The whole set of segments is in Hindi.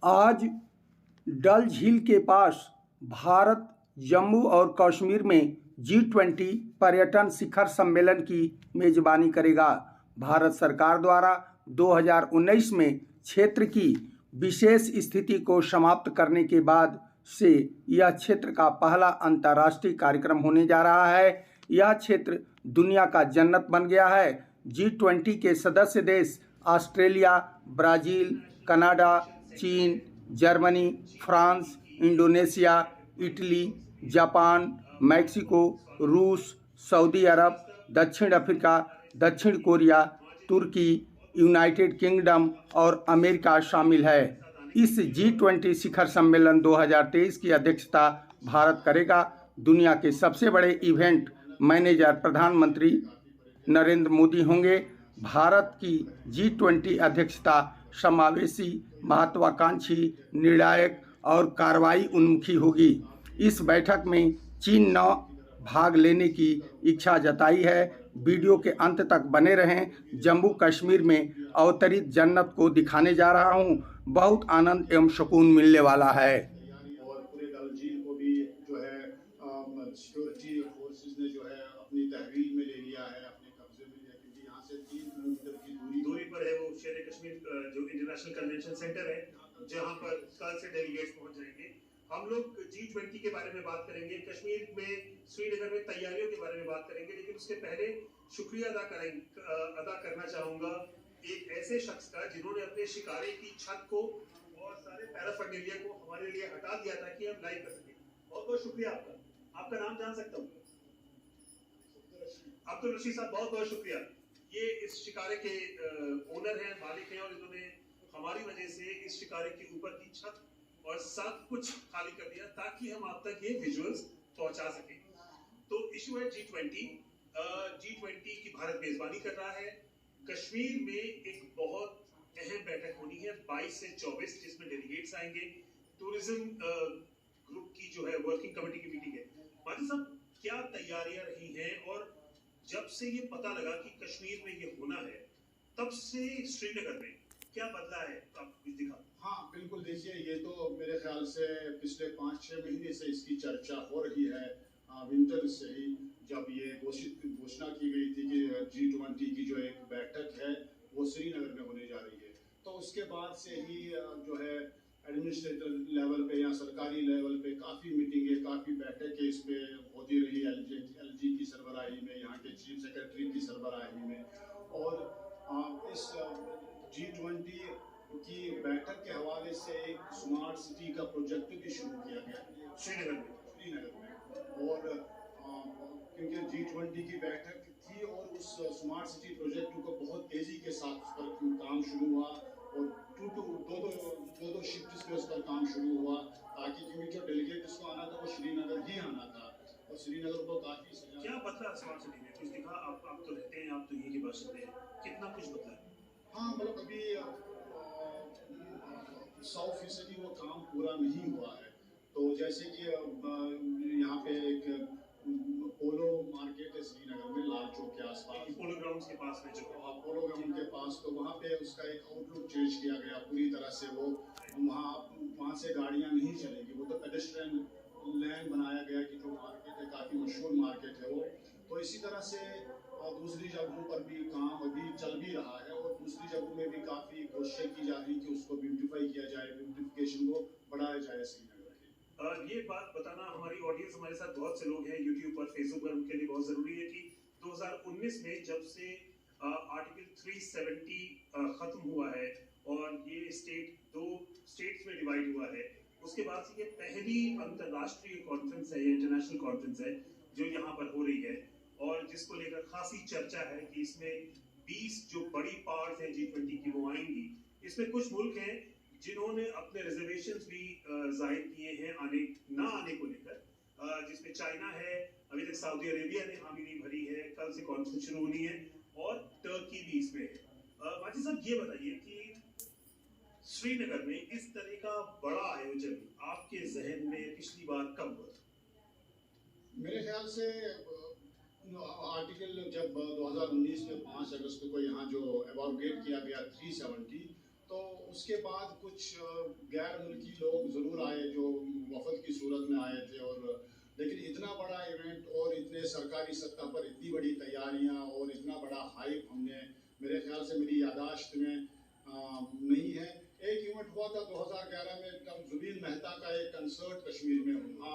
आज डल झील के पास भारत जम्मू और कश्मीर में G20 पर्यटन शिखर सम्मेलन की मेजबानी करेगा। भारत सरकार द्वारा 2019 में क्षेत्र की विशेष स्थिति को समाप्त करने के बाद से यह क्षेत्र का पहला अंतर्राष्ट्रीय कार्यक्रम होने जा रहा है। यह क्षेत्र दुनिया का जन्नत बन गया है। G20 के सदस्य देश ऑस्ट्रेलिया, ब्राज़ील, कनाडा, चीन, Germany, France, Indonesia, Italy, Japan, Mexico, रूस, सऊदी अरब, दक्षिण अफ्रीका, दक्षिण कोरिया, तुर्की, यूनाइटेड किंगडम और अमेरिका शामिल है। इस G20 शिखर सम्मेलन 2023 की अध्यक्षता भारत करेगा। दुनिया के सबसे बड़े इवेंट मैनेजर प्रधानमंत्री नरेंद्र मोदी होंगे। भारत की G20 अध्यक्षता समावेशी, महत्वाकांक्षी, निर्णायक और कार्रवाई उन्मुखी होगी। इस बैठक में चीन ने भाग लेने की इच्छा जताई है। वीडियो के अंत तक बने रहें। जम्मू कश्मीर में अवतरित जन्नत को दिखाने जा रहा हूं। बहुत आनंद एवं सुकून मिलने वाला है। और पूरे डल झील को भी जो है सिक्योरिटी फोर्सेस ने जो है अपनी तहवील में ले लिया है, अपने कब्जे में लिया, क्योंकि यहाँ से 3 किलोमीटर की दूरी पर है वो शेर कश्मीर जो इंटरनेशनल कन्वेंशन सेंटर है, जहाँ पर कल से डेलीगेट्स पहुंच जाएंगे। हम लोग G20 के बारे में बात करेंगे, कश्मीर में श्रीनगर में तैयारियों के बारे में बात करेंगे, लेकिन उसके पहले शुक्रिया अदा करना चाहूंगा एक ऐसे शख्स का जिन्होंने अपने शिकारे की छत को और सारे पैराफर्नेलिया को हमारे लिए हटा दिया था कि हम लाइव कर सकें। बहुत बहुत शुक्रिया आपका। आपका नाम जान सकता हूँ? अब्दुल रशीद साहब, बहुत बहुत शुक्रिया। ये इस शिकारे के ओनर हैं, मालिक हैं, और इन्होंने हमारी वजह से इस शिकारे के ऊपर की छत और सब कुछ खाली कर दिया ताकि हम आप तक ये विजुअल्स पहुंचा सकें। तो इशू है G20 की भारत मेजबानी कर रहा है। कश्मीर में एक बहुत अहम बैठक होनी है 22 से 24, जिसमें डेलीगेट्स आएंगे। टूरिज्म ग्रुप की जो है वर्किंग कमेटी की मीटिंग है। माजी साहब, क्या तैयारियां रही हैं, और जब से ये पता लगा कि कश्मीर में ये होना है, तब से श्रीनगर में क्या बदला है? आप कुछ दिखा। हाँ बिल्कुल, देखिए ये तो मेरे ख्याल से पिछले 5-6 महीने से इसकी चर्चा हो रही है। विंटर से ही जब ये घोषणा की गई थी कि G20 की जो एक बैठक है वो श्रीनगर में होने जा रही है, तो उसके बाद से ही जो है एडमिनिस्ट्रेटिव लेवल पे या सरकारी लेवल पे काफ़ी मीटिंगें, काफ़ी बैठकें इस पे होती रही। LG की सरबराही में, यहाँ के चीफ सेक्रेटरी की सरबराही में, और इस G20 की बैठक के हवाले से एक स्मार्ट सिटी का प्रोजेक्ट भी शुरू किया गया श्रीनगर में। और क्योंकि G20 की बैठक थी और उस स्मार्ट सिटी प्रोजेक्ट को बहुत तेजी के साथ उस पर काम शुरू हुआ, और दो शिफ्ट्स पे उस पर काम शुरू हुआ, ताकि क्योंकि जो डेलीगेट्स को आना था वो श्रीनगर ही आना था, और श्रीनगर को काफी क्या बदला स्मार्ट सिटी में? कुछ दिखा? आप तो रहते हैं, आप तो यही के बाशिंदे हैं, कितना कुछ बदला? हाँ मतलब अभी 100% वो काम पूरा नहीं हुआ है। तो जैसे कि यहाँ पे एक पोलो मार्केट है श्रीनगर में, लाल चौक के आसपास, पोलो ग्राउंड के पास में, जो पोलो ग्राउंड के पास, तो वहाँ पे उसका एक आउटलुक चेंज किया गया पूरी तरह से। वो वहाँ से गाड़ियाँ नहीं चलेंगी, वो तो पेडेस्ट्रियन लैंड बनाया गया कि जो मार्केट है काफ़ी मशहूर मार्केट है वो। तो इसी तरह से दूसरी जगहों पर भी काम अभी चल भी रहा है, और दूसरी जगहों में भी काफ़ी कोशिशें की जा रही कि उसको ब्यूटिफाई किया जाए, ब्यूटिफिकेशन को बढ़ाया जाए श्रीनगर की। ये बात बताना, हमारी ऑडियंस, हमारे साथ बहुत से लोग हैं यूट्यूब पर, फेसबुक पर, उनके लिए बहुत ज़रूरी है कि 2019 में जब से आर्टिकल 370 खत्म हुआ है और ये दो स्टेट्स में डिवाइड हुआ है, उसके बाद से ये पहली अंतर्राष्ट्रीय कॉन्फ्रेंस है, इंटरनेशनल कॉन्फ्रेंस है जो यहाँ पर हो रही है, और जिसको लेकर खासी चर्चा है कि इसमें 20 जो बड़ी पावर्स हैं G20 की वो आएंगी। इसमें कुछ मुल्क हैं जिन्होंने अपने रिजर्वेशंस भी जाहिर किए हैं ना आने को लेकर, जिसमें चाइना है, अभी तक सऊदी अरेबिया ने हामी नहीं भरी है, कल से कॉन्फ्रेंस शुरू होनी है, और टर्की भी इसमें है। माजी साहब, ये बताइए कि श्रीनगर में इस तरह का बड़ा आयोजन आपके जहन में पिछली बार कब हुआ था? मेरे ख्याल से आर्टिकल जब 2019 में 5 अगस्त को यहाँ जो एबॉर्गेट किया गया 370, तो उसके बाद कुछ गैर मुल्की लोग ज़रूर आए जो वफद की सूरत में आए थे, और लेकिन इतना बड़ा इवेंट और इतने सरकारी सतह पर इतनी बड़ी तैयारियां और इतना बड़ा हाइप हमने, मेरे ख्याल से मेरी यादाश्त में नहीं है। एक इवेंट हुआ था 2011 में, तब जुबीन मेहता का एक कंसर्ट कश्मीर में हुआ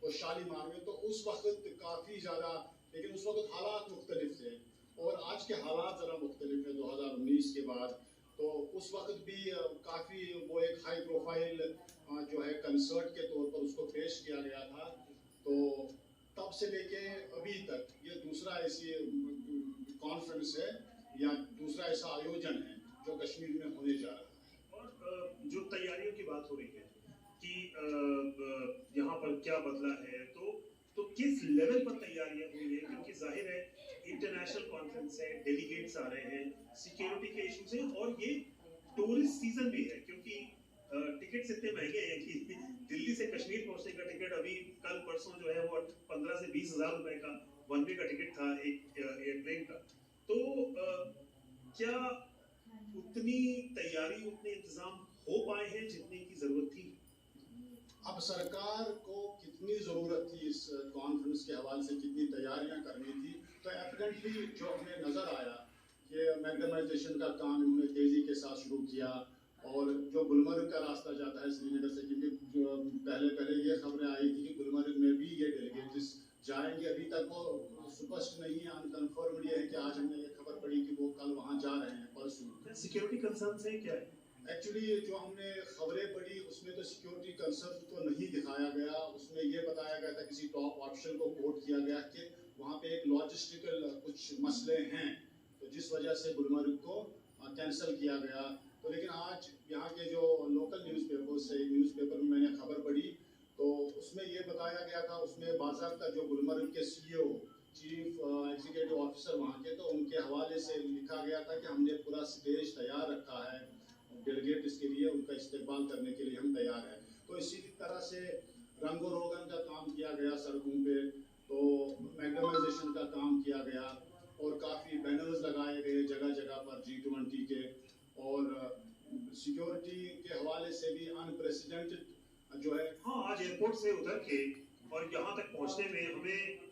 और शालीमार में, तो उस वक्त काफ़ी ज़्यादा, लेकिन उस वक्त हालात मुख्तलिफ थे और आज के हालात ज़रा मुख्तलिफ है 2019 के बाद। तो उस वक्त भी काफ़ी वो एक हाई प्रोफाइल जो है कंसर्ट के तौर पर उसको पेश किया गया था। तो तब से लेके अभी तक ये दूसरा ऐसी कॉन्फ्रेंस है या दूसरा ऐसा आयोजन है जो कश्मीर में होने जा रहा है। और जो तैयारियों की बात हो रही है कि यहाँ पर क्या बदला है, तो किस लेवल पर तैयारियां हुई है, क्योंकि जाहिर है इंटरनेशनल कॉन्फ्रेंस है, डेलीगेट्स आ रहे हैं, सिक्योरिटी के इश्यूज हैं और ये टूरिस्ट सीजन भी है, क्योंकि टिकट्स इतने महंगे हैं कि दिल्ली से कश्मीर पहुंचने का टिकट अभी कल परसों जो है वो 15 से 20 हजार रुपए का वन वे का टिकट था एक एयरप्लेन का। तो क्या उतनी तैयारी, उतने इंतजाम हो पाए हैं जितने की जरूरत थी? अब सरकार को कितनी ज़रूरत थी इस कॉन्फ्रेंस के हवाले से, कितनी तैयारियां करनी थी, तो एविडेंटली जो हमें नज़र आया कि मैग्नेटाइजेशन का काम इन्होंने तेज़ी के साथ शुरू किया, और जो गुलमर्ग का रास्ता जाता है श्रीनगर से, क्योंकि जो पहले ये खबरें आई थी कि गुलमर्ग में भी ये डेलीगेट्स जाएंगे, अभी तक वो स्पष्ट नहीं है, अनकन्फर्म्ड ये है कि आज हमने ये खबर पड़ी कि वो कल वहाँ जा रहे हैं, परसों। सिक्योरिटी कंसर्न से क्या है? एक्चुअली जो हमने खबरें पढ़ी उसमें तो सिक्योरिटी कंसर्न तो नहीं दिखाया गया, उसमें ये बताया गया था, किसी टॉप ऑफिशियल को कोट किया गया कि वहाँ पे एक लॉजिस्टिकल कुछ मसले हैं, तो जिस वजह से गुलमर्ग को कैंसिल किया गया। तो लेकिन आज यहाँ के जो लोकल न्यूज़पेपर में मैंने खबर पढ़ी, तो उसमें ये बताया गया था, उसमें बाज़ाब्ता जो गुलमर्ग के CEO चीफ एग्जीक्यूटिव ऑफिसर वहाँ के, तो उनके हवाले से लिखा गया था कि हमने पूरा स्टेज तैयार रखा है डेलीगेट इसके लिए, उनका इस्तेमाल करने के लिए हम तैयार हैं। तो इसी तरह से रंगो रोगन का काम किया गया सड़कों पे, तो मैग्नेटाइजेशन का काम किया गया और काफ़ी बैनर्स लगाए गए जगह जगह पर G20 के, और सिक्योरिटी के हवाले से भी अनप्रेसिडेंटेड जो है। हाँ, आज एयरपोर्ट से उतर के और यहाँ तक पहुँचने में हमें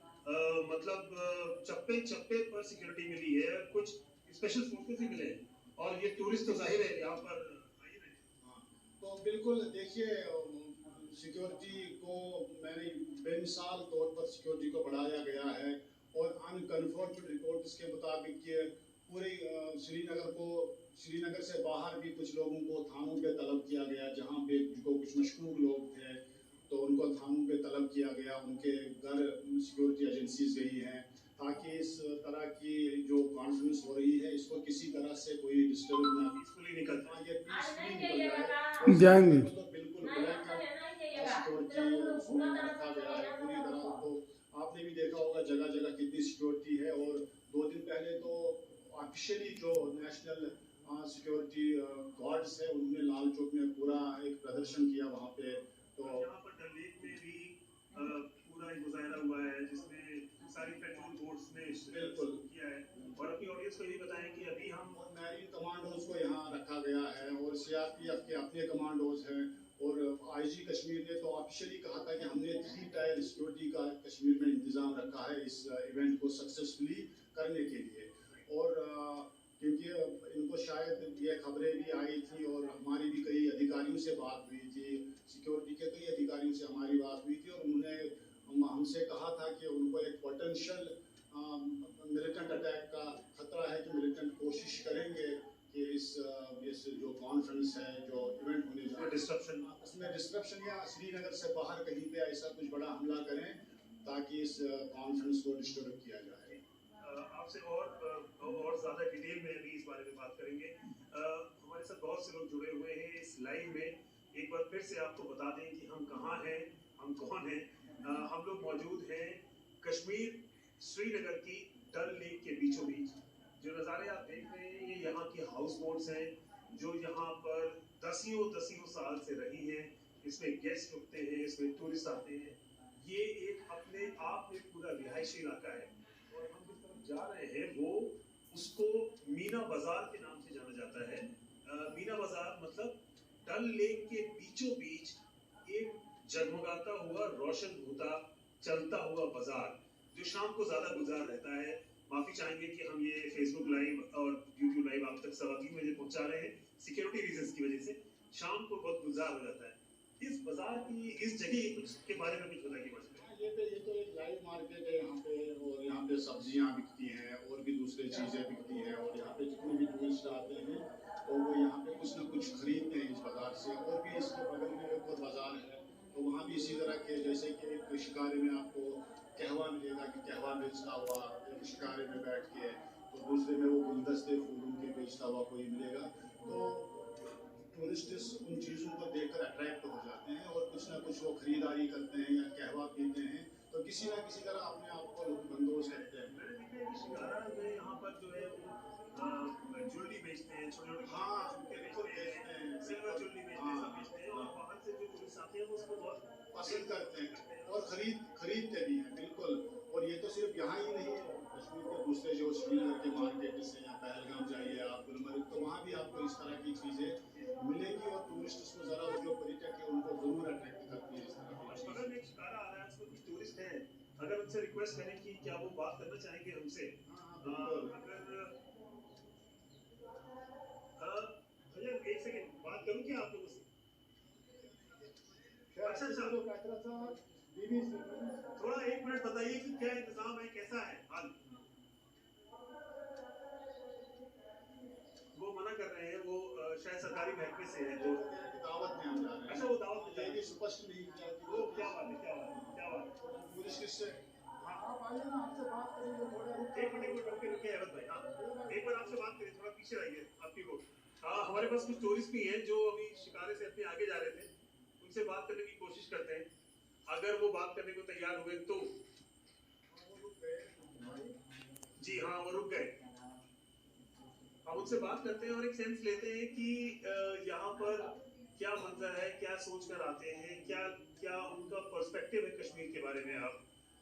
मतलब चप्पे चप्पे पर सिक्योरिटी मिली है, कुछ स्पेशल फोर्सेस भी मिले हैं, और ये टूरिस्ट तो जाहिर है यहाँ पर आई रहे हैं। हाँ, तो बिल्कुल देखिए, सिक्योरिटी को मैंने बेमिसाल तौर पर सिक्योरिटी को बढ़ाया गया है, और अनकन्फर्म्ड रिपोर्ट्स के मुताबिक कि पूरे श्रीनगर से बाहर भी कुछ लोगों को थानों पे तलब किया गया, जहाँ पे जो कुछ मशहूर लोग थे तो उनको थानों पे तलब किया गया, उनके घर सिक्योरिटी एजेंसीज गई हैं, ताकि इस तरह की जो कॉन्फ्रेंस हो रही है इसको किसी तरह से कोई डिस्टर्ब ना, पीसफुली निकल ये पीसफुली निकल जाएंगे। तो बिल्कुल सिक्योरिटी उसमें रखा गया है पूरी तरह। तो आपने भी देखा होगा जगह जगह कितनी सिक्योरिटी है, और 2 दिन पहले तो ऑफिशियली जो नेशनल सिक्योरिटी गार्ड्स है उन्होंने लाल चौक में पूरा एक प्रदर्शन किया वहाँ पे। तो यहाँ पर डल लेक में भी पूरा एक मुजाहरा हुआ है जिसमें सारी पेट्रोल फोर्स ने बिल्कुल किया है, और अपनी ऑडियंस को ये बताएं कि अभी हम मैरीन कमांडोज को यहाँ रखा गया है, और CRPF के अपने कमांडोज हैं, और IG कश्मीर ने तो ऑफिशियली कहा था कि हमने 3 टायर सिक्योरिटी का कश्मीर में इंतजाम रखा है इस इवेंट को सक्सेसफुली करने के लिए। और क्योंकि इनको शायद ये खबरें भी आई थी और हमारी भी कई अधिकारियों से बात हुई थी, सिक्योरिटी के कई अधिकारियों से हमारी बात हुई थी, और उन्होंने हमसे कहा था कि उनको एक पोटेंशियल मिलिटेंट अटैक का खतरा है, कि मिलिटेंट कोशिश करेंगे कि इस जो कॉन्फ्रेंस है, जो इवेंट होने जा रहा है, उसमें डिस्ट्रप्शन या श्रीनगर से बाहर कहीं पे ऐसा कुछ बड़ा हमला करें ताकि इस कॉन्फ्रेंस को डिस्टर्ब किया जाए। आपसे और ज्यादा डिटेल में अभी इस बारे में बात करेंगे। हमारे साथ बहुत से लोग जुड़े हुए हैं इस लाइव में। एक बार फिर से आपको बता दें कि हम कहाँ हैं, हम कौन हैं। हम लोग मौजूद हैं कश्मीर श्रीनगर की डल लेक के बीचों बीच। जो नज़ारे आप देख रहे हैं ये यहाँ की हाउस बोट्स हैं जो यहाँ पर दसियों साल से रही हैं। इसमें गेस्ट रुकते हैं, इसमें टूरिस्ट आते हैं। ये एक अपने आप में पूरा रिहायशी इलाका है, और हम जिस तरफ जा रहे हैं वो उसको मीना बाजार के नाम से जाना जाता है। मीना बाजार मतलब डल लेक के बीचों बीच एक जगमगाता हुआ, रोशन होता, चलता हुआ बाजार जो शाम को ज्यादा गुजार रहता है। माफी चाहेंगे कि हम ये फेसबुक लाइव और यूट्यूब लाइव आप तक 3:15 बजे पहुंचा रहे हैं, सिक्योरिटी रीजंस की वजह से शाम को बहुत गुजार हो जाता है। इस बाजार की, इस जगह के बारे में कुछ बताइए। ये तो एक लाइव मार्केट है यहाँ पे, और यहाँ पे सब्जियाँ बिकती हैं और भी दूसरी चीज़ें बिकती हैं, और यहाँ पे जितने भी टूरिस्ट आते हैं तो वो यहाँ पे कुछ ना कुछ खरीदते हैं इस बाजार से। और भी इसके बगल में एक और बाजार है, तो वहाँ भी इसी तरह के, जैसे कि एक शिकारी में आपको कहवा मिलेगा कि कहवा बेचता हुआ एक शिकारी में बैठ के, तो दूसरे में वो गुलदस्ते फूलों के बेचता हुआ कोई मिलेगा। तो टूरिस्ट उन चीज़ों को देखकर अट्रैक्ट हो जाते हैं और कुछ ना कुछ वो खरीदारी करते हैं या कहवा पीते हैं, तो किसी ना किसी तरह अपने आप को बंदोबस्त करते हैं। मैंने देखा है कि शिकारा में यहाँ पर जो है वो ज्वेलरी बेचते हैं, छोटे-छोटे झुमके बेचते हैं, सिल्वर ज्वेलरी बेचते हैं, और बाहर से जो टूरिस्ट आते हैं वो उसको बहुत पसंद करते हैं और खरीदते भी हैं, बिल्कुल। और ये तो सिर्फ यहाँ ही नहीं है, कश्मीर के दूसरे जो श्रीनगर के मार्केट से या पहलगाम जाइए आप, गुलमर्ग, तो वहाँ भी आपको इस तरह की चीज़ें मिलेगी, और टूरिस्ट उसको ज़रा, जो पर्यटक है उनको जरूर अट्रैक्ट करती है इस तरह की। बगल में एक शिकारा आ रहा है, उसमें कुछ टूरिस्ट हैं, अगर उनसे रिक्वेस्ट करें कि क्या वो बात करना चाहेंगे हमसे। अगर भैया एक सेकंड बात करूं क्या आप लोगों से? अच्छा थोड़ा 1 मिनट बताइए कि क्या इंतजाम है, कैसा है हाल? वो मना कर रहे हैं, वो शायद सरकारी महकमे से है, तो दावत में हम जा रहे हैं। अच्छा वो दावत में जाएंगे, स्पष्ट नहीं किया कि वो क्या बात है। टूरिस्ट से आप आइए ना, आपसे बात करेंगे थोड़ा। एक मिनट रुके अहमद भाई, हाँ एक बार आपसे बात करें, थोड़ा पीछे रहिए आपकी को। हाँ हमारे पास कुछ टूरिस्ट भी हैं जो अभी शिकारे से अपने आगे जा रहे थे, उनसे बात करने की कोशिश करते हैं, अगर वो बात करने को तैयार हुए तो। जी हाँ वो रुक गए, हम उनसे बात करते हैं और एक सेंस लेते हैं कि यहाँ पर क्या मंजर है, क्या सोच कर आते हैं, क्या क्या उनका पर्सपेक्टिव है कश्मीर के बारे में आप,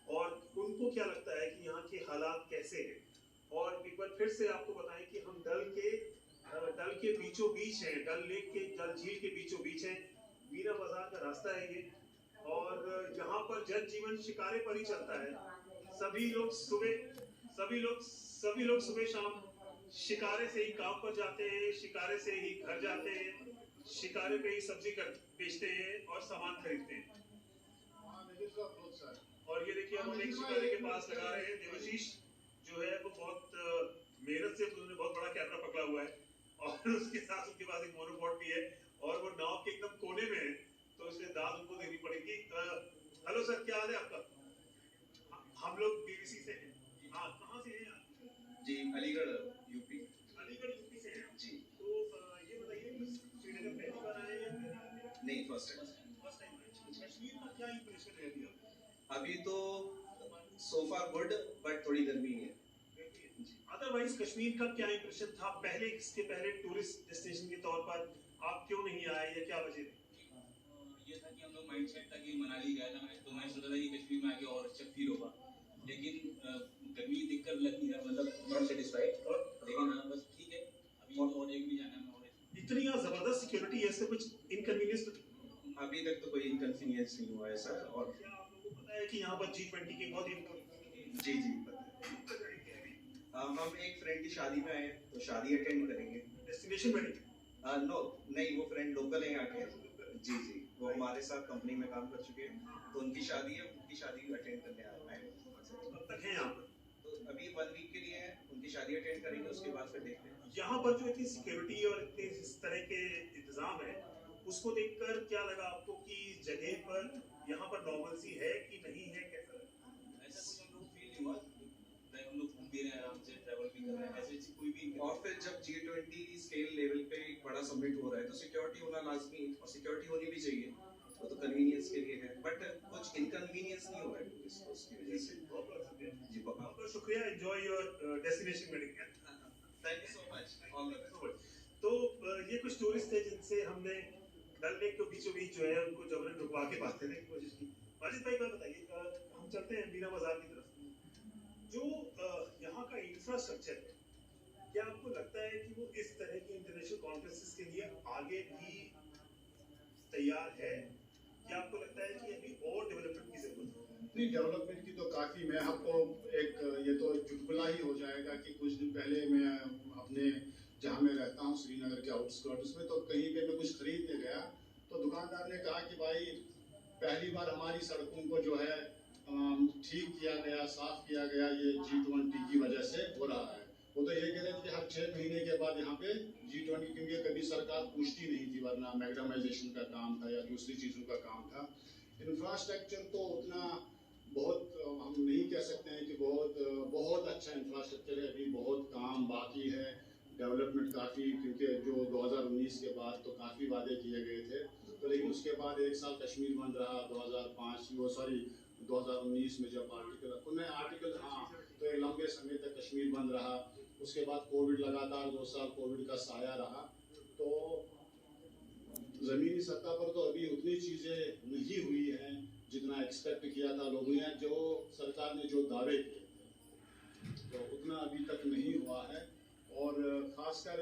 और उनको क्या लगता है कि यहाँ के हालात कैसे हैं। और एक बार फिर से आपको बताएं कि हम डल के बीचों बीच हैं, डल लेक के, डल झील के बीचों बीच हैं, मीना बाजार का रास्ता है ये, और यहाँ पर जनजीवन शिकारे पर ही चलता है। सभी लोग सुबह शाम शिकारे से ही काम पर जाते हैं, शिकारे से ही घर जाते हैं, शिकारे पे ही सब्जी बेचते हैं और सामान खरीदते हैं। और ये देखिए हम एक शिकारे के पास लगा रहे हैं, देवाशीष जो है वो बहुत मेहनत से उन्होंने बहुत बड़ा कैमरा पकड़ा हुआ है, और उसके साथ उनके पास एक मोनोपॉड भी है, और वो नाव के एकदम कोने में है, तो इसलिए दाद उनको देनी पड़ेगी। हेलो सर, क्या हाल है आपका? हम लोग बीबीसी से हैं। हाँ कहाँ से हैं आप? जी अलीगढ़ यूपी। अलीगढ़ यूपी से हैं जी। तो ये बताइए कि श्रीनगर पहली बार आए हैं या नहीं, फर्स्ट टाइम। कश्मीर का क्या इंप्रेशन है अभी अभी तो सो फार गुड, बट थोड़ी गर्मी है। अदरवाइज कश्मीर का क्या इंप्रेशन था पहले, इसके पहले टूरिस्ट डेस्टिनेशन के तौर पर आप क्यों नहीं आए या क्या वजह थी? ये था कि हम लोग माइंडसेट था कि मनाली गया था मैं, तो मैं सोचा था कि कश्मीर में आके और अच्छा फील होगा, लेकिन गर्मी दिक्कत लगी है, मतलब नॉट सेटिस्फाइड। लेकिन हाँ बस ठीक है, अभी और एक भी जाना है और इतनी जबरदस्त सिक्योरिटी है, इससे कुछ इनकन्वीनियंस अभी तक तो कोई इनकन्वीनियंस नहीं हुआ है सर। और क्या आप लोगों को पता है कि यहाँ पर G20 के बहुत इम्पोर्टेंट जी जी पता है। हम एक फ्रेंड की शादी में आए हैं, तो शादी अटेंड करेंगे। Destination wedding? नो नहीं, वो फ्रेंड लोकल है यहाँ के। जी जी, वो हमारे साथ कंपनी में काम कर चुके हैं, तो उनकी शादी है, उनकी शादी अटेंड करने आए हैं। कब तक है यहाँ पर? तो अभी 1 वीक के लिए है, उनकी शादी अटेंड करेंगे, उसके बाद फिर देखते हैं। यहाँ पर जो इतनी सिक्योरिटी और इतने इस तरह के इंतजाम है, उसको देखकर क्या लगा आपको कि जगह पर यहाँ पर नॉर्मलसी है कि नहीं है, कैसा लगा? ऐसा कुछ हम लोग फील नहीं हुआ, लाइक हम लोग घूम भी रहे हैं आराम से, ट्रैवल भी कर रहे हैं, ऐसे कोई भी। और फिर जब G20 स्केल लेवल पे एक बड़ा समिट हो रहा है, तो सिक्योरिटी होना लाजमी है, और सिक्योरिटी होनी भी चाहिए, वो तो कन्वीनियंस के लिए है, बट कुछ इनकन्वीनियंस नहीं हो रहा है टूरिस्ट को, उसकी वजह से। जी बहुत शुक्रिया, enjoy your destination wedding. Thank you so much. तो ये कुछ टूरिस्ट थे जिनसे हमने डल लेक के बीचों बीच जो है उनको जबरन रुकवा के बात करने की कोशिश की। माजिद भाई बात बताइए, हम चलते हैं मीना बाजार की तरफ। जो यहाँ का इंफ्रास्ट्रक्चर है क्या आपको लगता है कि वो इस तरह की इंटरनेशनल कॉन्फ्रेंसेस के लिए आगे भी तैयार है, या आपको लगता है कि अभी और डेवलपमेंट की जरूरत है? नहीं, डेवलपमेंट की तो काफ़ी, मैं आपको एक ये तो चुटकुला ही हो जाएगा कि कुछ दिन पहले मैं अपने जहाँ मैं रहता हूँ श्रीनगर के आउटस्कर्ट्स में, तो कहीं पे मैं कुछ खरीदने गया तो दुकानदार ने कहा कि भाई पहली बार हमारी सड़कों को जो है ठीक किया गया, साफ किया गया, ये G20 की वजह से हो रहा है। वो तो ये कह रहे थे कि हर 6 महीने के बाद यहाँ पे G20, क्योंकि कभी सरकार पूछती नहीं थी, वरना मैग्नामाइजेशन का काम था या दूसरी चीज़ों का काम था। इंफ्रास्ट्रक्चर तो उतना बहुत हम नहीं कह सकते हैं कि बहुत अच्छा इंफ्रास्ट्रक्चर है, अभी बहुत काम बाकी है, डेवलपमेंट काफ़ी, क्योंकि जो 2019 के बाद तो काफ़ी वादे किए गए थे, तो लेकिन उसके बाद एक साल कश्मीर बंद रहा, 2019 में जब आर्टिकल हाँ, तो एक लंबे समय तक कश्मीर बंद रहा। उसके बाद कोविड, लगातार 2 साल कोविड का साया रहा। तो ज़मीनी सतह पर तो अभी उतनी चीज़ें नहीं हुई हैं जितना एक्सपेक्ट किया था लोगों ने, जो सरकार ने जो दावे किए थे, तो उतना अभी तक नहीं हुआ है। और खासकर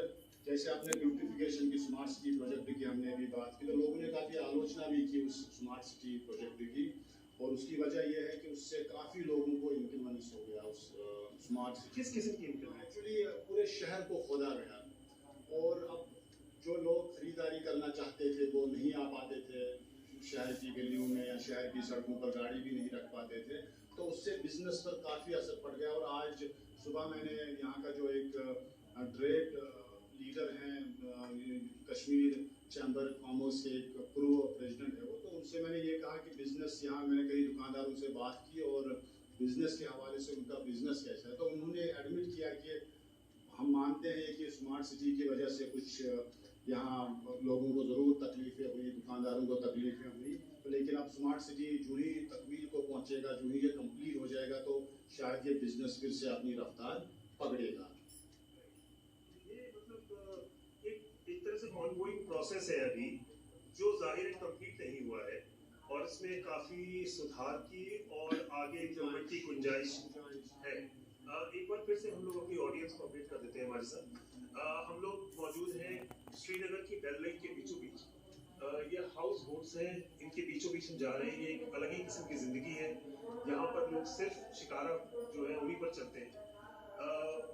जैसे आपने ब्यूटिफिकेशन की स्मार्ट सिटी प्रोजेक्ट की हमने अभी बात की, तो लोगों ने काफ़ी आलोचना भी की उस स्मार्ट सिटी प्रोजेक्ट की, और उसकी वजह यह है कि उससे काफ़ी लोगों को इन्कन्वीनियंस हो गया। उस स्मार्ट सिटी किस किस्म की इनकम? एक्चुअली पूरे शहर को खोदा गया, और अब जो लोग खरीदारी करना चाहते थे वो नहीं आ पाते थे शहर की गलियों में, या शहर की सड़कों पर गाड़ी भी नहीं रख पाते थे, तो उससे बिजनेस पर काफ़ी असर पड़ गया। और आज सुबह मैंने यहाँ का जो एक ट्रेड लीडर हैं, कश्मीर चैम्बर कॉमर्स के एक पूर्व प्रेसिडेंट है वो, तो उनसे मैंने ये कहा कि बिजनेस यहाँ, मैंने कई दुकानदारों से बात की और बिजनेस के हवाले से उनका बिजनेस कैसा है, तो उन्होंने एडमिट किया कि हम मानते हैं कि स्मार्ट सिटी की वजह से कुछ यहाँ लोगों को ज़रूर तकलीफ़ें हुई, दुकानदारों को तकलीफ़ें हुई, तो लेकिन अब स्मार्ट सिटी जो ही तकमील को पहुँचेगा, जो ही ये कंप्लीट हो जाएगा, तो शायद ये बिजनेस फिर से अपनी रफ्तार पकड़ेगा। ये मतलब एक तरह से ऑनगोइंग प्रोसेस है अभी, जो जाहिर है कंप्लीट नहीं हुआ है, और इसमें काफ़ी सुधार की और आगे इम्प्रूवमेंट की गुंजाइश है। एक बार फिर से हम लोग अपनी ऑडियंस को अपडेट कर देते हैं हमारे साथ। हम लोग मौजूद हैं श्रीनगर की डल लेक के बीचों बीच। ये हाउस बोट्स हैं, इनके बीचों बीच हम जा रहे हैं। ये एक अलग ही किस्म की जिंदगी है। यहाँ पर लोग सिर्फ शिकारा जो है उन्हीं पर चलते हैं।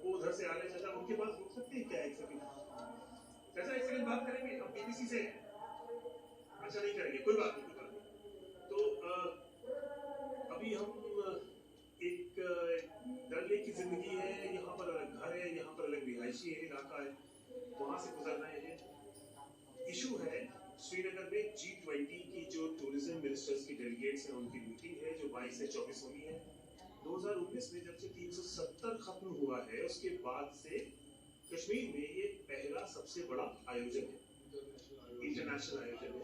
वो उधर से आ रहे हैं। चाचा उनके पास रुक सकते हैं क्या? एक सेकंड चाचा, एक सेकंड बात करेंगे, हम बीबीसी से हैं। अच्छा नहीं करेंगे, कोई बात नहीं, कोई बात नहीं। तो अभी हम एक डल लेक की जिंदगी है, यहाँ पर अलग घर है, यहाँ पर अलग रिहायशी इलाका है, वहां से गुजर रहे हैं। इशू है श्रीनगर में G20 की जो टूरिज्म मिनिस्टर्स की डेलीगेट्स हैं उनकी मीटिंग है, जो 22 से 24 होनी है। 2019 में जब से 370 खत्म हुआ है, उसके बाद से कश्मीर में ये पहला सबसे बड़ा आयोजन है, इंटरनेशनल आयोजन है।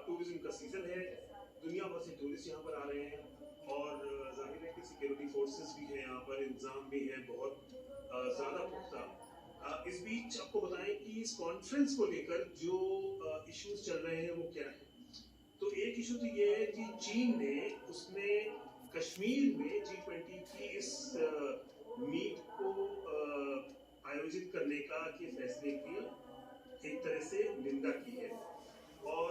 टूरिज्म का सीजन है, दुनिया भर से टूरिस्ट यहाँ पर आ रहे हैं, और जाहिर है कि सिक्योरिटी फोर्सेस भी हैं यहाँ पर, इंतजाम भी है बहुत ज़्यादा पुख्ता। इस बीच आपको बताएं कि इस कॉन्फ्रेंस को लेकर जो इश्यूज चल रहे हैं वो क्या है। तो एक इशू तो ये है कि चीन ने उसने कश्मीर में G20 की इस मीट को आयोजित करने का के फैसले की एक तरह से निंदा की है, और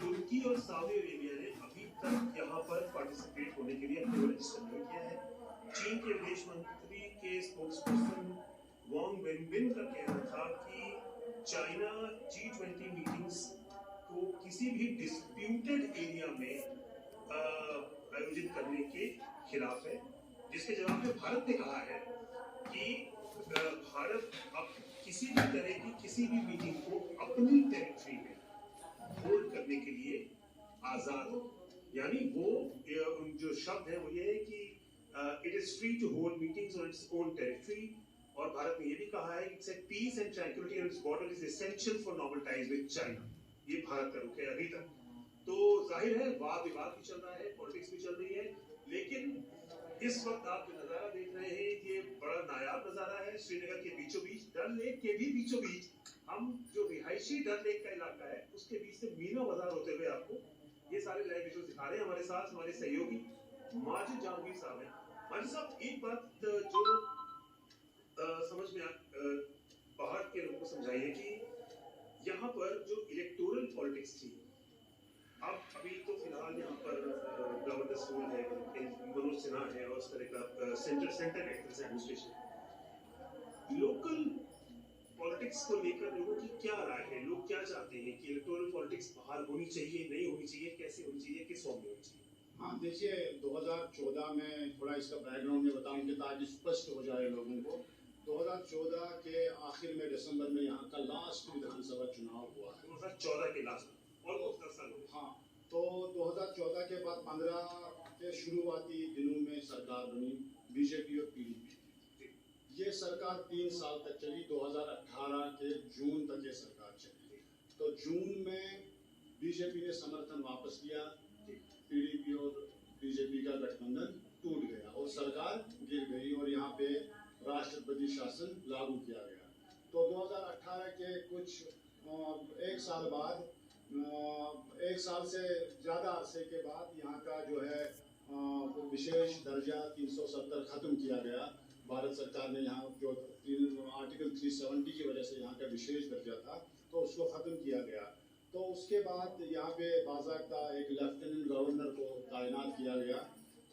तुर्की और सऊदी अरेबिया ने अभी तक यहाँ पर पार्टिसिपेट होने के लिए अपने रजिस्टर नहीं किया है। चीन के विदेश मंत्री के स्पोक्सपर्सन वांग वेनबिन का कहना था कि चाइना G20 मीटिंग्स को किसी भी डिस्प्यूटेड एरिया में आयोजित करने के खिलाफ है, जिसके जवाब में भारत ने कहा है कि भारत अब किसी भी तरह की किसी भी मीटिंग को अपनी टेरिटरी में होल्ड करने के लिए आजाद हो। यानी वो जो शब्द है वो ये है कि it is free to hold meetings on its own territory, और भारत ने ये भी कहा है कि peace and tranquillity on its border is essential for normal ties with China. ये भारत का रुख है अभी तक। तो जाहिर है वाद विवाद भी चल रहा है, पॉलिटिक्स भी चल रही है, लेकिन इस वक्त आप जो नजारा देख रहे हैं ये बड़ा नायाब नजारा है। श्रीनगर के बीचों बीच, डल लेक के भी बीचों बीच, हम जो रिहायशी डल लेक का इलाका है उसके बीच से मीना बाजार होते हुए आपको ये सारे लाइव विजुअल्स दिखा रहे हैं। हमारे साथ हमारे सहयोगी माजिद जहांगीर साहब हैं। माजिद साहब, एक बात जो समझ में बाहर के लोगों को समझाइए कि यहाँ पर जो इलेक्टोरल पॉलिटिक्स थी, अब अभी तो फिलहाल यहाँ पर गवर्नेंस रूल है, मनोज सिन्हा है और उस तरह का सेंटर एडमिनिस्ट्रेशन, लोकल पॉलिटिक्स को लेकर लोगों की क्या राय है? लोग क्या चाहते हैं कि इलेक्टोरल पॉलिटिक्स बाहर होनी चाहिए, नहीं होनी चाहिए, कैसे होनी चाहिए, किस फॉर्म में होनी चाहिए? हाँ देखिए, 2014 में थोड़ा इसका बैकग्राउंड में बताऊं कि ताकि स्पष्ट हो जाए लोगों को। 2014 के आखिर में दिसंबर में यहाँ का लास्ट विधानसभा चुनाव हुआ है। 2014 के लास्ट में ऑलमोस्ट 10 साल हो गए। हाँ, तो 2014 के बाद 15 के शुरुआती दिनों में सरकार बनी बीजेपी और पीडीपी की। ये सरकार 3 साल तक चली, 2018 के जून तक ये सरकार चली। तो जून में बीजेपी ने समर्थन वापस लिया, पीडीपी और बीजेपी का गठबंधन टूट गया और सरकार गिर गई और यहाँ पे राष्ट्रपति शासन लागू किया गया। तो 2018 के कुछ एक साल बाद, 1 साल से ज़्यादा अरसे के बाद यहाँ का जो है विशेष दर्जा 370 खत्म किया गया। भारत सरकार ने यहाँ जो आर्टिकल 370 की वजह से यहाँ का विशेष दर्जा था तो उसको ख़त्म किया गया। तो उसके बाद यहाँ पे बाज़ाब्ता एक लेफ्टिनेंट गवर्नर को तैनात किया गया।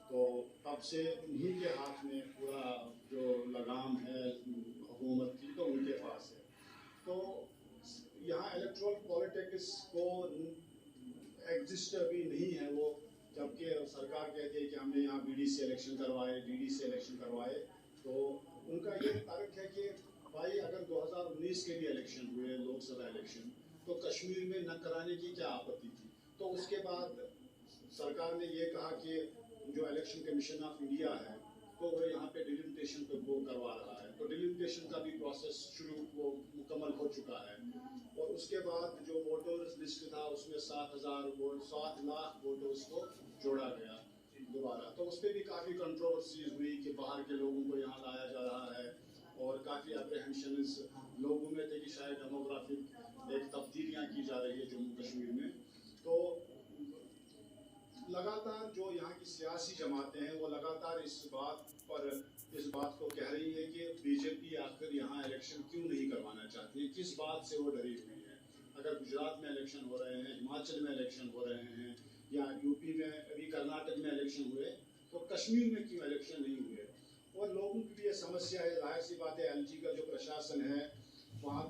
तो तब से उन्हीं के हाथ में पूरा जो लगाम है हुकूमत की, तो उनके पास है। तो यहाँ इलेक्ट्रल पॉलिटिक्स को एग्जिस्ट अभी नहीं है वो, जबकि सरकार कहती है कि हमने यहाँ बीडीसी इलेक्शन करवाए, डीडीसी इलेक्शन करवाए। तो उनका ये तर्क है कि भाई अगर 2019 के भी इलेक्शन हुए, लोकसभा इलेक्शन, तो कश्मीर में न कराने की क्या आपत्ति थी। तो उसके बाद सरकार ने ये कहा कि जो इलेक्शन कमीशन ऑफ इंडिया है तो वो यहाँ पे डिलिमिटेशन पे वो करवा रहा है। तो डिलिमिटेशन का भी प्रोसेस शुरू वो मुकम्मल हो चुका है। और उसके बाद जो वोटर्स लिस्ट था उसमें 7 लाख वोटर्स को जोड़ा गया दोबारा। तो उस पर भी काफ़ी कंट्रोवर्सीज हुई कि बाहर के लोगों को यहाँ लाया जा रहा है और काफ़ी अप्रहेंशंस लोगों में थे कि शायद डेमोग्राफिक एक तब्दीलियाँ की जा रही है जम्मू कश्मीर में। तो लगातार जो यहाँ की सियासी जमातें हैं वो लगातार इस बात को कह रही है कि बीजेपी आखिर यहाँ इलेक्शन क्यों नहीं करवाना चाहती है, किस बात से वो डरी हुई है। अगर गुजरात में इलेक्शन हो रहे हैं, हिमाचल में इलेक्शन हो रहे हैं या यूपी में, अभी कर्नाटक में इलेक्शन हुए, तो कश्मीर में क्यों इलेक्शन नहीं हुए। और लोगों की भी ये समस्या है, जाहिर सी बात है एलजी का जो प्रशासन है वहाँ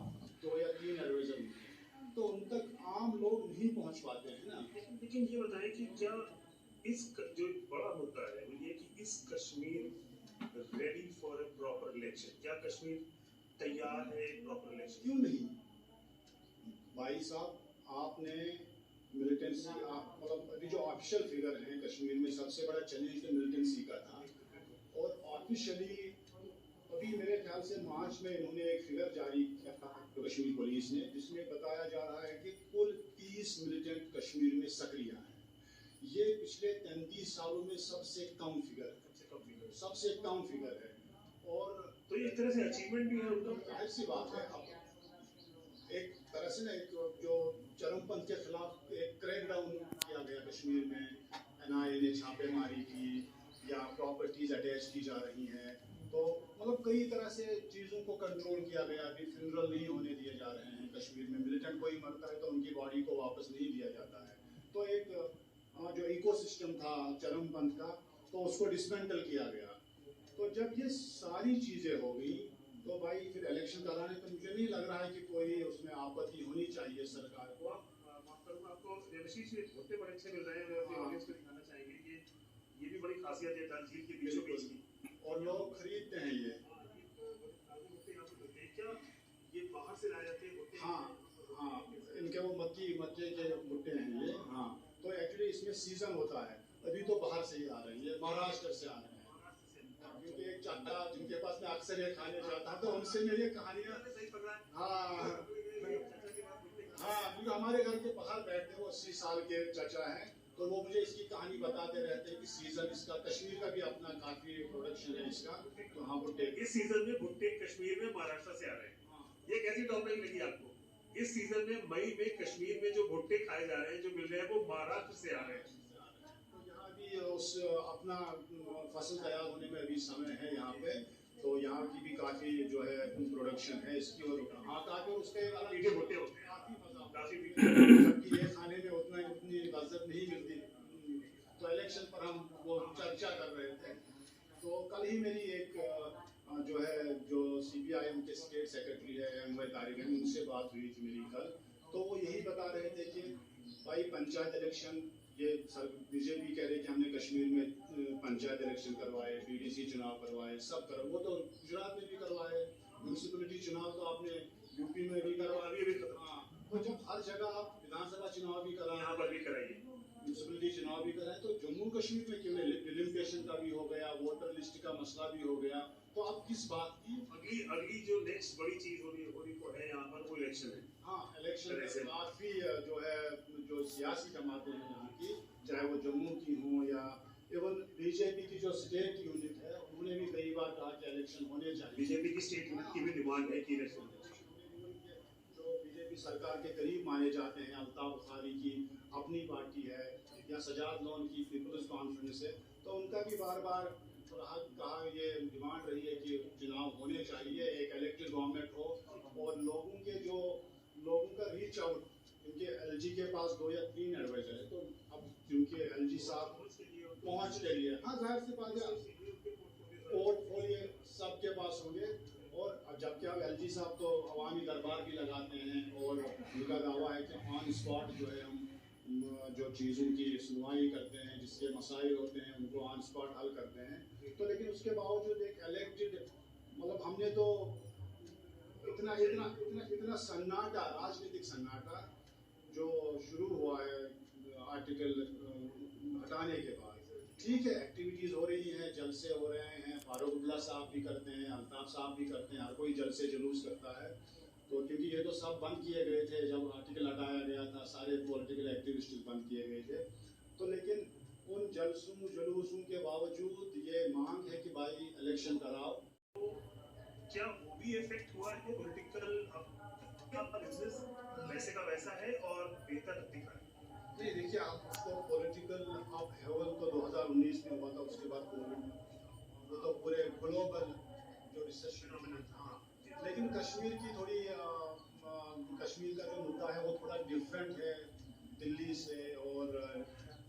2 या 3 एडवाइजर होते हैं, तो उन तक आम लोग नहीं पहुँच पाते हैं ना। लेकिन ये बताएं कि क्या इस जो बड़ा मुद्दा है वो ये कि इस Kashmir ready for a proper election, क्या कश्मीर तैयार है प्रॉपर इलेक्शन? क्यों नहीं भाई साहब, आपने मिलिटेंसी, आप मतलब अभी जो ऑफिशियल फिगर हैं कश्मीर में, सबसे बड़ा चैलेंज तो मिलिटेंसी का था। और ऑफिशियली अभी मेरे ख्याल से मार्च में इन्होंने एक फिगर जारी किया था कश्मीर पुलिस ने, जिसमें बताया जा रहा है कि कुल 30 मिलिटेंट कश्मीर में सक्रिय हैं। ये पिछले 33 सालों में सबसे कम फिगर है, सबसे कम फिगर है। और तो ये एक तरह से अचीवमेंट भी है उनका। जाहिर सी बात है, अब एक तरह से ना एक जो चरमपंथ के खिलाफ एक क्रैकडाउन किया गया कश्मीर में, एनआईए ने छापेमारी की या प्रॉपर्टीज अटैच की जा रही हैं, तो मतलब कई तरह से चीज़ों को कंट्रोल किया गया। अभी फ्यूनरल नहीं होने दिए जा रहे हैं कश्मीर में, मिलिटेंट कोई मरता है तो उनकी बॉडी को वापस नहीं दिया जाता है। तो एक जो इकोसिस्टम था चरमपंथ का, तो उसको डिसमेंटल किया गया। तो जब ये सारी चीज़ें हो गई तो भाई फिर इलेक्शन कराने तो मुझे नहीं लग रहा है कि कोई उसमें आपत्ति होनी चाहिए सरकार को। माफ करूंगा आपको, देवशीष भुट्टे बड़े अच्छे मिल रहे हैं, मैं अपनी ऑडियंस को दिखाना चाहेंगे कि ये भी बड़ी खासियत है डल झील के बीचों बीच की, और लोग खरीदते हैं ये। क्या ये बाहर से लाए जाते हैं भुट्टे? हाँ, इनके वो मक्के के भुट्टे हैं ये। हाँ, तो एक्चुअली इसमें सीजन होता है, अभी तो बाहर से ही आ रहे हैं, ये महाराष्ट्र से आ रहे हैं। क्योंकि एक चाचा जिनके पास मैं अक्सर ये खाने जाता था, उनसे मैं ये कहानियाँ, हाँ, क्योंकि हमारे घर के बाहर बैठते, वो 80 साल के चाचा हैं, तो वो मुझे इसकी कहानी बताते रहते हैं कि सीजन इसका, कश्मीर का भी अपना काफी प्रोडक्शन है इसका। तो हाँ, भुट्टे इस सीजन में भुट्टे कश्मीर में महाराष्ट्र से आ रहे हैं। ये कैसी टॉपिक लगी आपको? इस सीजन में मई में कश्मीर में जो भुट्टे खाए जा रहे हैं, जो मिल रहे हैं, वो महाराष्ट्र से आ रहे हैं। तो यहाँ भी उस अपना फसल तैयार होने में अभी समय है यहाँ पे। तो यहाँ की भी काफ़ी जो है प्रोडक्शन है इसकी, और हाँ काफ़ी, और उसके एक अलग मीठे भुट्टे होते हैं, काफ़ी मज़ा, काफी जबकि ये खाने में उतनी लज्जत नहीं मिलती। तो इलेक्शन पर हम वो चर्चा कर रहे थे, तो कल ही मेरी एक जो है जो CPIM के स्टेट सेक्रेटरी है M.Y. तारिक, उनसे बात हुई थी मेरी कल, तो वो यही बता रहे थे कि भाई पंचायत इलेक्शन, ये बीजेपी कह रही कि हमने कश्मीर में पंचायत इलेक्शन करवाए, BDC चुनाव करवाए, सब कर, वो तो गुजरात में भी करवाए, म्यूनसिपलिटी चुनाव तो आपने यूपी में भी करवाए, हाँ, तो जब हर जगह आप विधानसभा चुनाव भी कराएं, यहाँ पर भी कराइए, म्यूनसिपलिटी चुनाव भी कराएं, तो जम्मू कश्मीर में क्यों डिलिमिटेशन का भी हो गया, वोटर लिस्ट का मसला भी हो गया, तो आप किस बात की अगली जो नेक्स्ट बड़ी चीज होनी तो है यहाँ पर वो इलेक्शन है। हाँ, इलेक्शन ऐसे- काफी जो है जो सियासी जमातें हैं यहाँ की, चाहे वो जम्मू की हो या इवन बीजेपी की जो स्टेट यूनिट है, उन्होंने भी कई बार कहा कि इलेक्शन होने चाहिए। बीजेपी की स्टेट यूनिट की भी डिमांड है कि इलेक्शन जो बीजेपी सरकार के करीब माने जाते हैं, अल्ताफ बुखारी की अपनी पार्टी है, या सजाद लोन की पीपल्स कॉन्फ्रेंस है, तो उनका भी बार बार कहा, ये डिमांड रही है कि चुनाव होने चाहिए, एक इलेक्टेड गवर्नमेंट हो, और लोगों का रीच आउट, क्योंकि LG के पास 2 या 3 एडवाइजर है, तो अब क्योंकि LG साहब पहुंच के लिए, हाँ जाहिर सी बात है, पोर्टफोलियो सबके पास होंगे, और जबकि अब LG साहब तो अवामी दरबार भी लगाते हैं, और उनका दावा है कि ऑन स्पॉट जो है हम जो चीज़ों की सुनवाई करते हैं, जिसके मसाइल होते हैं उनको ऑन स्पॉट हल करते हैं, तो लेकिन उसके बावजूद एक इलेक्टेड, मतलब हमने तो इतना सन्नाटा, राजनीतिक सन्नाटा जो शुरू हुआ है आर्टिकल हटाने के बाद, ठीक है एक्टिविटीज़ हो रही हैं, जलसे हो रहे हैं, फारूक अब्दुल्ला साहब भी करते हैं, अल्ताफ साहब भी करते हैं, हर कोई जलसे जुलूस करता है, तो क्योंकि ये तो सब बंद किए गए थे जब आर्टिकल हटाया गया था, सारे पॉलिटिकल एक्टिविस्ट बंद किए गए थे, तो लेकिन उन जलसों जुलूसों के बावजूद ये मांग है कि भाई इलेक्शन कराओ। क्या वो भी इफेक्ट हुआ है पॉलिटिकल, बिजनेस वैसे का वैसा है और बेहतर दिख रहा है? नहीं देखिए, आप उसको पॉलिटिकल आप हेवल तो 2019 में हुआ था, उसके बाद कोविड, वो तो पूरे ग्लोबल जो रिसेशन था, लेकिन कश्मीर की थोड़ी कश्मीर का जो मुद्दा है वो थोड़ा डिफरेंट है दिल्ली से, और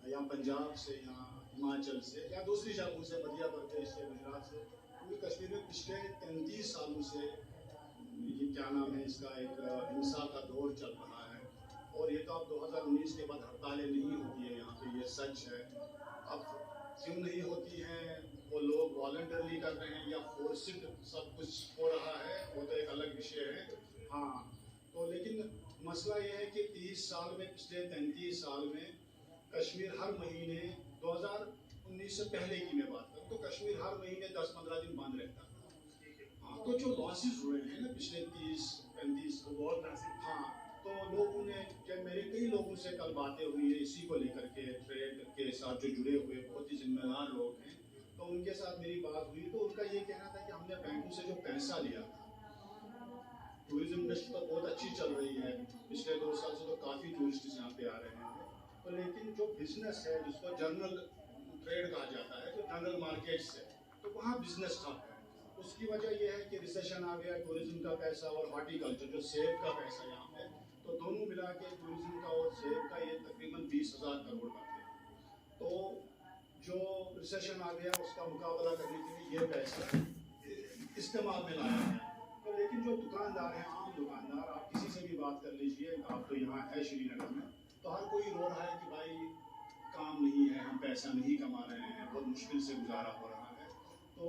या पंजाब से, या हिमाचल से, या दूसरी जगहों से, मध्य प्रदेश से, गुजरात से, क्योंकि कश्मीर में पिछले 33 सालों से ये क्या नाम है इसका, एक हिंसा का दौर चल रहा है, और ये तो अब 2019 के बाद हड़तालें नहीं होती है यहाँ पे, ये सच है। अब क्यों नहीं होती हैं, वो लोग वॉलंटरली कर रहे हैं या फोर्सिड सब कुछ हो रहा है, वो तो एक अलग विषय है। हाँ, तो लेकिन मसला ये है कि 30 साल में, पिछले 33 साल में कश्मीर हर महीने, 2019 से पहले की मैं बात करूँ तो कश्मीर हर महीने 10-15 दिन बंद रहता था। हाँ, तो जो लॉसेस हुए हैं ना पिछले 30-35, बहुत नासिक। हाँ, तो लोगों ने, जब मेरे कई लोगों से कल बातें हुई है इसी को लेकर के, ट्रेड के साथ जो जुड़े हुए बहुत ही जिम्मेदार लोग हैं, तो उनके साथ मेरी बात हुई, तो उनका ये कहना था कि हमने बैंकों से जो पैसा लिया था, टूरिज्म इंडस्ट्री तो बहुत अच्छी चल रही है, पिछले 2 साल से तो काफ़ी टूरिस्ट यहाँ पे आ रहे हैं, तो लेकिन जो बिजनेस है जिसको जनरल ट्रेड कहा जाता है, जो जनरल मार्केट्स है, तो वहाँ बिजनेस ठप है। उसकी वजह यह है कि रिसेशन आ गया, टूरिज्म का पैसा और हॉर्टिकल्चर जो सेब का पैसा यहाँ पे, तो दोनों मिला के टूरिज्म का और सेब का ये तकरीबन 20,000 करोड़ का थे। तो जो रिसेशन आ गया उसका मुकाबला करने के लिए ये पैसा इस्तेमाल में लाया गया। तो लेकिन जो दुकानदार हैं, आम दुकानदार, आप किसी से भी बात कर लीजिए, आप तो यहाँ है श्रीनगर में, तो हर कोई रो रहा है कि भाई काम नहीं है, हम पैसा नहीं कमा रहे हैं, बहुत मुश्किल से गुजारा हो रहा है। तो